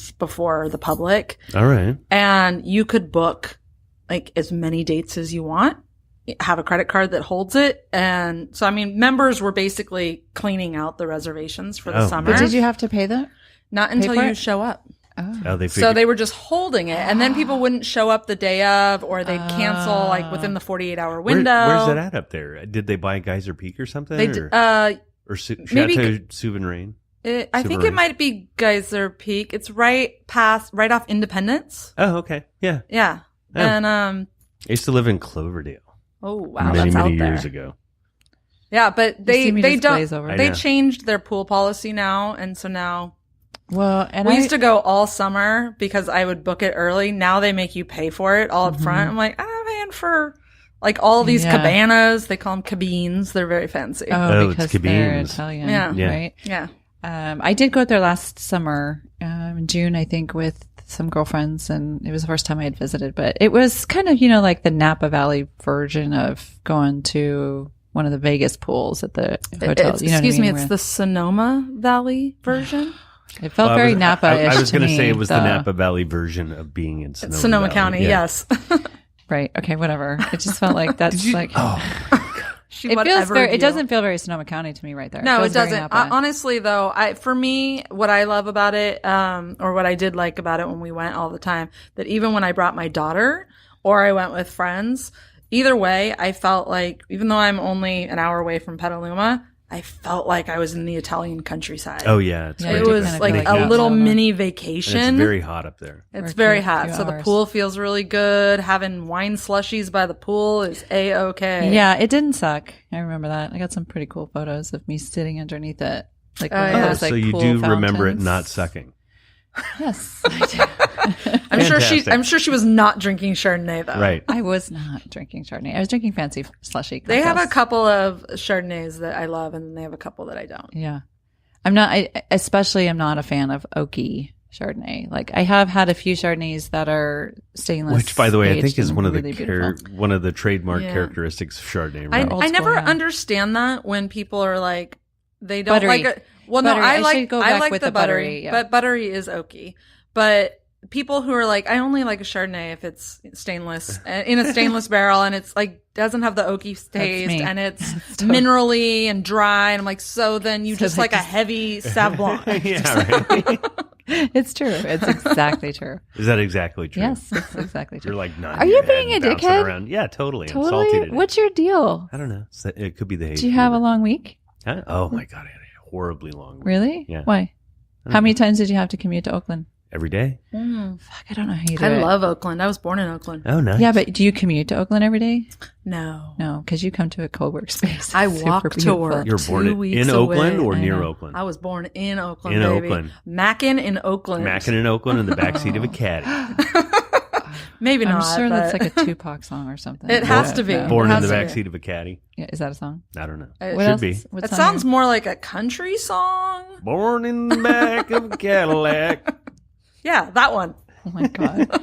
month before the public. All right. And you could book like as many dates as you want, have a credit card that holds it. And so, I mean, members were basically cleaning out the reservations for the summer. But did you have to pay that? Not until you show up. Oh, so they were just holding it, and then people wouldn't show up the day of, or they'd cancel like within the 48-hour window. Where's that at up there? Did they buy Geyser Peak or something? They or Chateau Souverain? I think it might be Geyser Peak. It's right off Independence. Oh, okay, yeah, yeah. Oh. And I used to live in Cloverdale. Oh wow, many that's out years there. ago. Yeah, but they don't. They know. changed their pool policy now, and so now. Well, and we used to go all summer because I would book it early. Now they make you pay for it all up front. I'm like, I'm paying for like all these cabanas. They call them cabines. They're very fancy. Oh, because it's cabines. they're Italian, right? Yeah. I did go there last summer, in June, I think, with some girlfriends, and it was the first time I had visited. But it was kind of, like the Napa Valley version of going to one of the Vegas pools at the hotel. Excuse me, it's the Sonoma Valley version. It felt very Napa-ish. I was going to say it was the Napa Valley version of being in Sonoma Valley. County. Yeah. Yes. Right. Okay. Whatever. It just felt like that's like. It doesn't feel very Sonoma County to me right there. No, it doesn't. Honestly, though, for me, what I love about it, or what I did like about it when we went all the time, that even when I brought my daughter or I went with friends, either way, I felt like, even though I'm only an hour away from Petaluma, I felt like I was in the Italian countryside. Oh, yeah. It was like a little mini vacation. And it's very hot up there. It's very hot. So the pool feels really good. Having wine slushies by the pool is A-okay. Yeah, it didn't suck. I remember that. I got some pretty cool photos of me sitting underneath it. Like, so you do remember it not sucking. Yes, I do. I'm sure she was not drinking Chardonnay though. Right. I was not drinking Chardonnay. I was drinking fancy slushy cocktails. They have a couple of Chardonnays that I love, and they have a couple that I don't. Yeah. I'm not a fan of oaky Chardonnay. Like, I have had a few Chardonnays that are stainless. Which, by the way, I think is one of really one of the trademark characteristics of Chardonnay. Right? I never understand that when people are like, they don't buttery. like it. Well, no, I like the buttery, yeah. but buttery is oaky. But people who are like, I only like a Chardonnay if it's stainless, in a stainless barrel, and it's like doesn't have the oaky taste, and it's minerally and dry, and I'm like, so then you just like a heavy Sauv Blanc. Yeah, right. It's true. It's exactly true. Is that exactly true? Yes, it's exactly true. You're like, are you being a dickhead? Around. Yeah, totally. Totally. I'm salty today. What's your deal? I don't know. It could be the hay. Do you have a long week? Huh? Oh my God, I had a horribly long week. Really? Yeah. Why? How many times did you have to commute to Oakland? Every day. Fuck, I don't know how you do it. I love Oakland. I was born in Oakland. Oh, nice. Yeah, but do you commute to Oakland every day? No. No, because you come to a co-work space. I walk to work. You're born in Oakland or near Oakland? I was born in Oakland, in baby. Oakland. Mackin in Oakland. Mackin in Oakland in the backseat of a caddy. Maybe not. I'm sure that's like a Tupac song or something. It has to be. Born in the backseat of a caddy. Yeah, is that a song? I don't know. It should be. It sounds more like a country song. Born in the back of a Cadillac. Yeah, that one. Oh my God.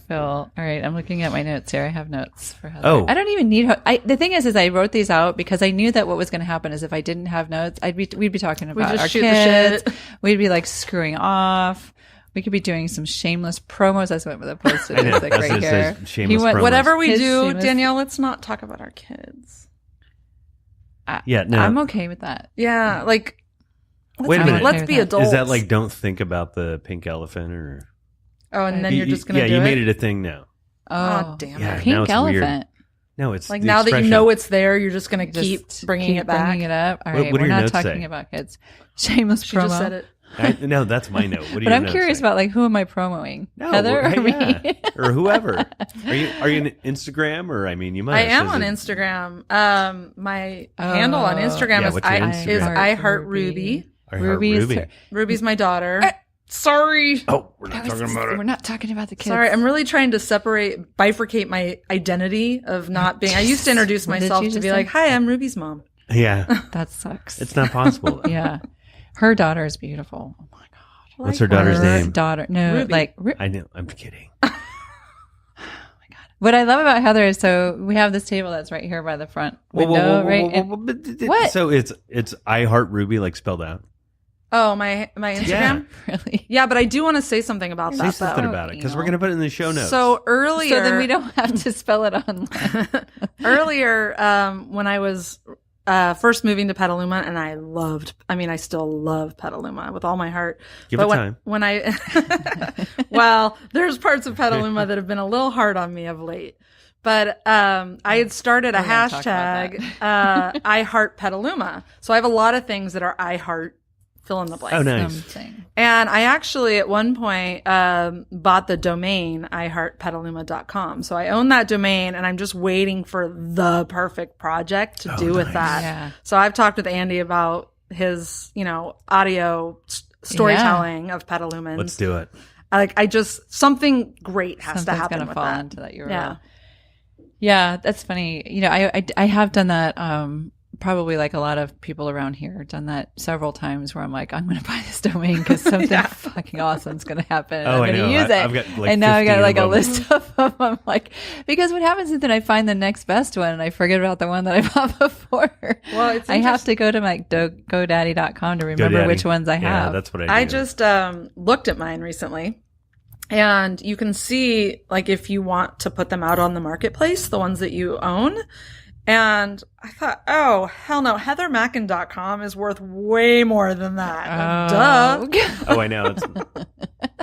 Phil. All right. I'm looking at my notes here. I have notes for Heather. Oh. I don't even need the thing is I wrote these out because I knew that what was going to happen is if I didn't have notes, we'd be talking about our kids. We'd be like screwing off. We could be doing some shameless promos. I went with a post-it. It's like right here. Shameless promos. Whatever we do, Danielle, let's not talk about our kids. Yeah, no. I'm okay with that. Yeah, like, wait a minute. Let's be adults. Is that like don't think about the pink elephant or? Oh, and then you're just going to do it? Yeah, you made it a thing now. Oh, damn it. Pink elephant. Weird. No, it's like now that you know it's there, you're just going to keep bringing it back. Bringing it up. All right, we're not talking about kids. Shameless promo. She just said it. No, that's my note. What do you? But I'm curious about like who am I promoting? No, Heather or me or whoever? Are you on Instagram or I mean you might. I am on Instagram. My handle on Instagram is I Heart Ruby. Ruby's my daughter. Sorry. Oh, we're not talking about it. We're not talking about the kids. Sorry, I'm really trying to bifurcate my identity of not being. I used to introduce myself to be like, "Hi, I'm Ruby's mom." Yeah, that sucks. It's not possible. Though. Yeah. Her daughter is beautiful. Oh my God. What's her daughter's name? Ruby. I know. I'm kidding. Oh my God. What I love about Heather is we have this table that's right here by the front window, right? What? So it's I Heart Ruby like spelled out. Oh, my Instagram? Really? Yeah, but I do want to say something about Say that, something though. about it because we're going to put it in the show notes. So earlier... So then we don't have to spell it online. Earlier, when I was first moving to Petaluma, and I still love Petaluma with all my heart. Give but it time. When I... Well, there's parts of Petaluma that have been a little hard on me of late. But I had started a hashtag, I Heart Petaluma. So I have a lot of things that are I Heart fill in the blank. Oh, nice. Something. And I actually at one point bought the domain iheartpetaluma.com. So I own that domain, and I'm just waiting for the perfect project to do with that. Yeah. So I've talked with Andy about his, audio storytelling of Petalumans. Let's do it. Something great has to happen Something's with fall that. into that URL. Yeah. Yeah, that's funny. I have done that. Probably like a lot of people around here, done that several times where I'm like, I'm going to buy this domain because something fucking awesome is going to happen. And I'm going to use it. I've got like and now I got like a 15 of them. list of them. I'm like, because what happens is that I find the next best one and I forget about the one that I bought before. Well, it's I have to go to like GoDaddy.com to remember GoDaddy. which ones I Yeah, have. that's what I do. I just looked at mine recently, and you can see like if you want to put them out on the marketplace, the ones that you own. And I thought, oh, hell no, heathermackin.com is worth way more than that. Duh. Oh, I know.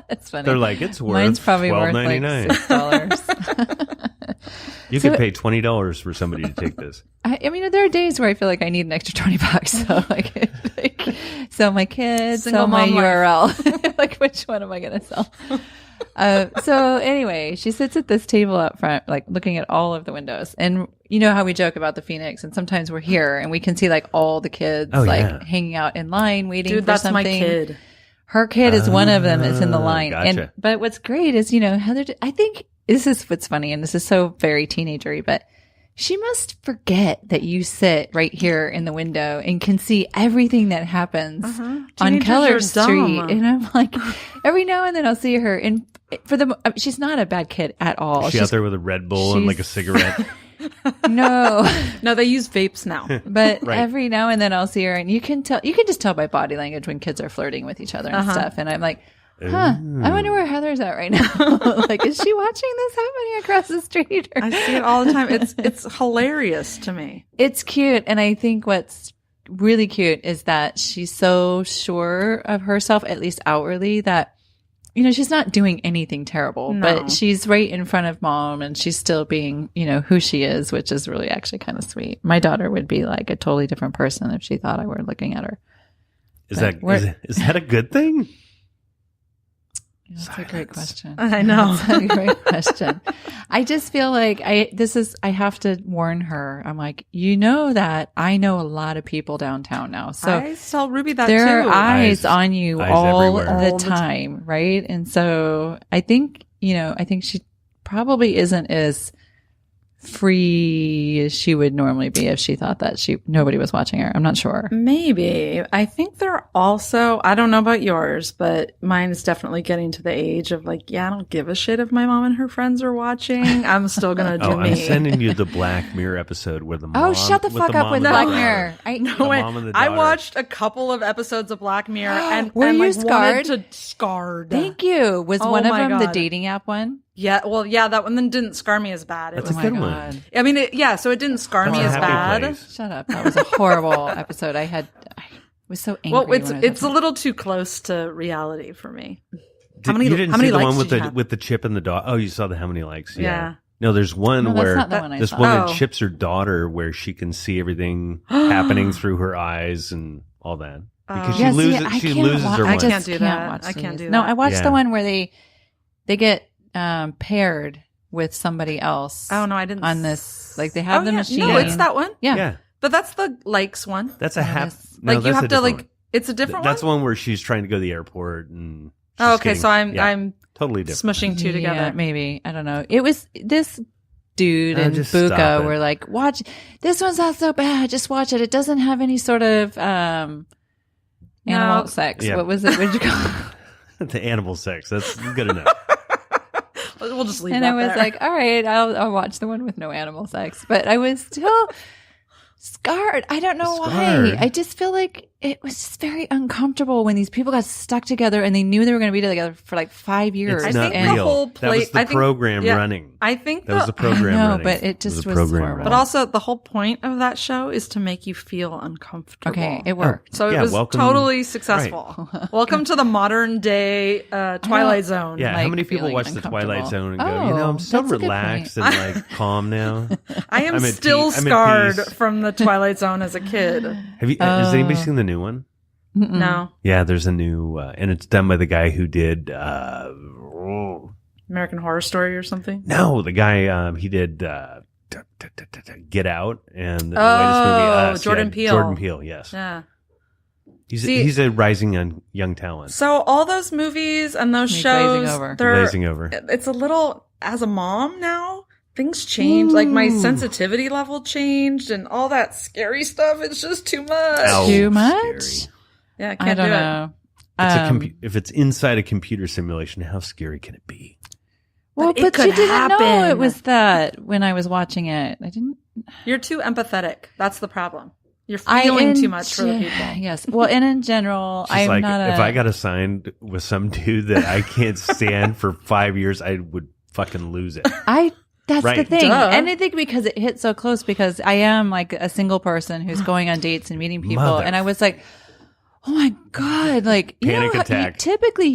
That's funny. They're like, it's worth Mine's probably worth like $12.99. $6. You could pay $20 for somebody to take this. I mean, there are days where I feel like I need an extra $20. So like sell my kids, Single sell my mom life. URL. Like, which one am I going to sell? So anyway, she sits at this table up front, like looking at all of the windows. And you know how we joke about the Phoenix, and sometimes we're here and we can see like all the kids hanging out in line waiting Dude, for that's something. my kid. Her kid is one of them that's in the line. Gotcha. But what's great is, Heather, I think this is what's funny, and this is so very teenagery, but she must forget that you sit right here in the window and can see everything that happens on Teenagers Keller are Street. dumb. And I'm like, every now and then I'll see her, and she's not a bad kid at all. Is she out there with a Red Bull and like a cigarette? No, No, they use vapes now. but Right. every now and then I'll see her, and you can just tell by body language when kids are flirting with each other and stuff. And I'm like, I wonder where Heather's at right now. Like, is she watching this happening across the street? Or... I see it all the time. It's hilarious to me. It's cute. And I think what's really cute is that she's so sure of herself, at least outwardly, that, she's not doing anything terrible, No. but she's right in front of mom and she's still being, who she is, which is really actually kind of sweet. My daughter would be like a totally different person if she thought I were looking at her. Is that a good thing? That's a great question. I know. That's a great question. I just feel like I have to warn her. I'm like, that I know a lot of people downtown now. So I tell Ruby that there too. are eyes Eyes- on you eyes all everywhere. the time, right? And so I think she probably isn't as free as she would normally be if she thought that nobody was watching her. I'm not sure. Maybe. I think they're also, I don't know about yours, but mine is definitely getting to the age of like, I don't give a shit if my mom and her friends are watching. I'm still going to do me. I'm sending you the Black Mirror episode where the mom. Shut the fuck up with the Black daughter- Mirror. The Wait, mom and the I daughter. watched a couple of episodes of Black Mirror and Were you like scarred? wanted to scarred. Thank you. Was Oh one of my them the God. dating app one? Yeah, well, yeah, that one then didn't scar me as bad. It That's was, a good one. I mean, so it didn't scar me That's as a happy bad. place. Shut up. That was a horrible episode. I was so angry. Well, it's when I was a watching little too close to reality for me. You didn't how see many the likes one with did you the have? with the chip and the dog? Oh, you saw the how many likes? Yeah. No, there's one No, that's where not the one I this saw. woman Oh. chips her daughter where she can see everything happening through her eyes and all that because Yeah, she see, loses I she can't loses wa- her I one. just can't do that. watch I the can't news. do No, that. I watched Yeah. the one where they get paired with somebody else. Oh no, I didn't. On this, like they have the machine. No, it's that one. Yeah. Yeah, But that's the likes one. that's a Oh, half. that's- No, Like you that's have a to different like. one. It's a different That's the one. one where she's trying to go to the airport and. Oh, she's okay. getting- So I'm yeah, I'm totally different. smushing two together. Yeah, maybe. I don't know. It was this dude Oh, and just stop Buka it. were like, watch, this one's not so bad. Just watch it. It doesn't have any sort of animal sex. Yeah. What was it? What did you call it? The animal sex. That's good enough. We'll just leave And that I was there. like, all right, I'll watch the one with no animal sex. But I was still Scarred. I don't know Scarred. why. I just feel like it was just very uncomfortable when these people got stuck together and they knew they were going to be together for like 5 years. It's not think the real. whole That was the program running. I think That was the program I know, running. but it just a was program horrible. running. But also, the whole point of that show is to make you feel uncomfortable. Okay, it worked. So it Yeah, was welcome- totally successful. Welcome to the modern day Twilight Zone. Yeah, how like many people feeling watch the Twilight uncomfortable. Zone and go, Oh, I'm so that's a good relaxed point. and like calm now? I am I'm at still peace. I'm at scarred peace. from the Twilight Zone as a kid. Has anybody seen the new one? No. Yeah, there's a new, and it's done by the guy who did, American Horror Story or something? no, the guy, he did, Get Out and the Oh, latest movie, Us. Jordan Yeah, Peele. Jordan Peele, yes. Yeah. He's a rising young talent. So all those movies and those Me shows, glazing over. they're Glazing over. it's a little, as a mom now, things change. Like my sensitivity level changed and all that scary stuff. It's just too much. Ow. Too much? Scary. Yeah, I I can't don't do it. know. If it's inside a computer simulation, how scary can it be? Well, But it but you could didn't know happen. it was that when I was watching it. I didn't. You're too empathetic. That's the problem. You're feeling too much for the people. Yes. Well, and in general, She's I'm like, not if I got assigned with some dude that I can't stand for 5 years, I would fucking lose it. That's the Right. thing. Duh. And I think because it hit so close, because I am like a single person who's going on dates and meeting people. Mother- And I was like, oh my God, like, Panic how- attack. typically,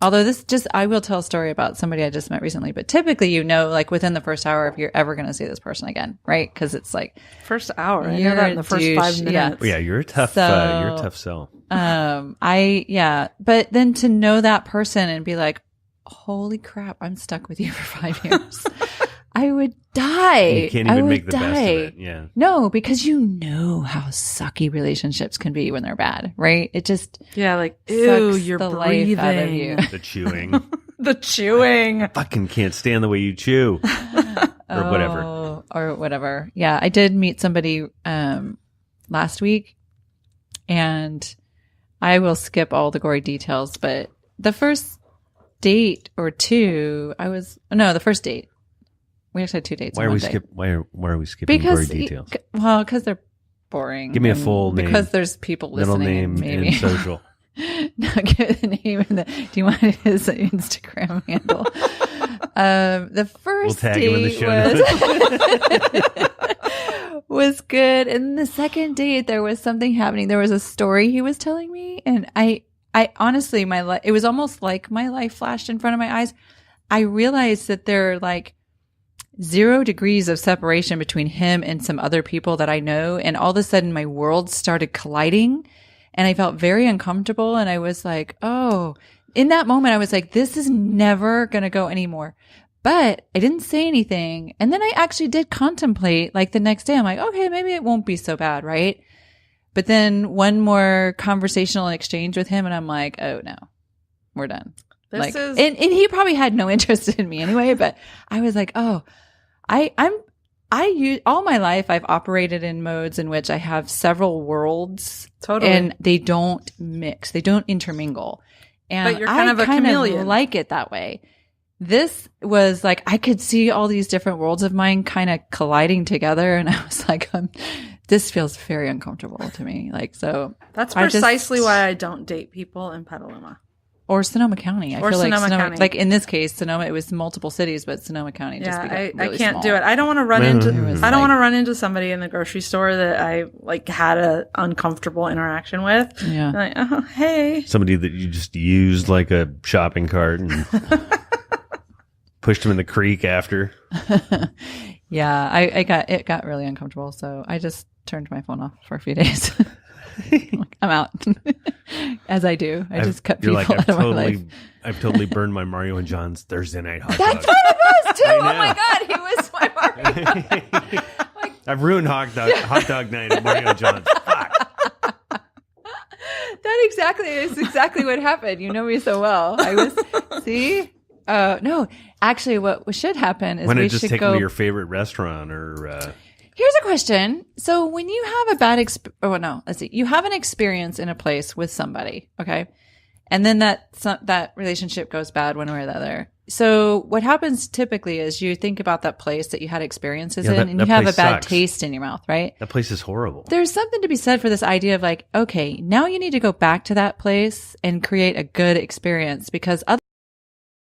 although I will tell a story about somebody I just met recently, but typically, like within the first hour, if you're ever going to see this person again, right? Because it's like, First hour. I know You're that in a the first douche. 5 Yeah. minutes. Well, yeah, you're a tough sell. but then to know that person and be like, holy crap, I'm stuck with you for 5 years. I would die. You can't I even would make the die. best of it. Yeah. No, because you know how sucky relationships can be when they're bad, right? It just Yeah, like, ew, sucks you're the breathing. life out of you. The chewing. The chewing. Fucking can't stand the way you chew. Or whatever. Or whatever. Yeah, I did meet somebody last week, and I will skip all the gory details, but the first date or two, the first date. We actually had 2 dates. Why in are one we day. why are we skipping gory details? Because they're boring. Give me a and full name. Because there's people Middle listening. name maybe. and social. No, give the name and do you want his Instagram handle? The first We'll tag him in the date was good, and the second date there was something happening. There was a story he was telling me, and I honestly, it was almost like my life flashed in front of my eyes. I realized that there are like 0 degrees of separation between him and some other people that I know, and all of a sudden my world started colliding. And I felt very uncomfortable. And I was like, oh, in that moment, I was like, this is never going to go anymore. But I didn't say anything. And then I actually did contemplate, like the next day, I'm like, okay, maybe it won't be so bad, right? But then one more conversational exchange with him, and I'm like, oh no, we're done. And he probably had no interest in me anyway, but I was like, oh, all my life I've operated in modes in which I have several worlds, Totally. and they don't mix, they don't intermingle. And But you're kind of a chameleon. like it that way. This was like, I could see all these different worlds of mine kind of colliding together, and I was like, this feels very uncomfortable to me. Like, so That's precisely why I don't date people in Petaluma. Or Sonoma County. I feel like Sonoma County. like in this case, Sonoma, it was multiple cities, but Sonoma County just Yeah, got I really can't small. do it. I don't want to run Mm. into. It was I don't like- want to run into somebody in the grocery store that I like had a uncomfortable interaction with. Yeah. Like, oh, hey, Somebody that you just used like a shopping cart and pushed him in the creek after. Yeah, it got really uncomfortable, so I just turned my phone off for a few days. Like, I'm out, as I do. I just cut people out of my life. I've totally burned my Mario and John's Thursday night hot That's dog. what it was too. I Oh know. my god, he was my Mario. I've ruined hot dog night at Mario and John's. Fuck. That is exactly what happened. You know me so well. I was see. No, actually, what should happen is Why we not just should take go. them to your favorite restaurant or Here's a question. So when you have a bad let's see. You have an experience in a place with somebody, okay? And then that relationship goes bad one way or the other. So what happens typically is you think about that place that you had experiences in, and you have a bad taste in your mouth, right? That place is horrible. There's something to be said for this idea of like, okay, now you need to go back to that place and create a good experience, because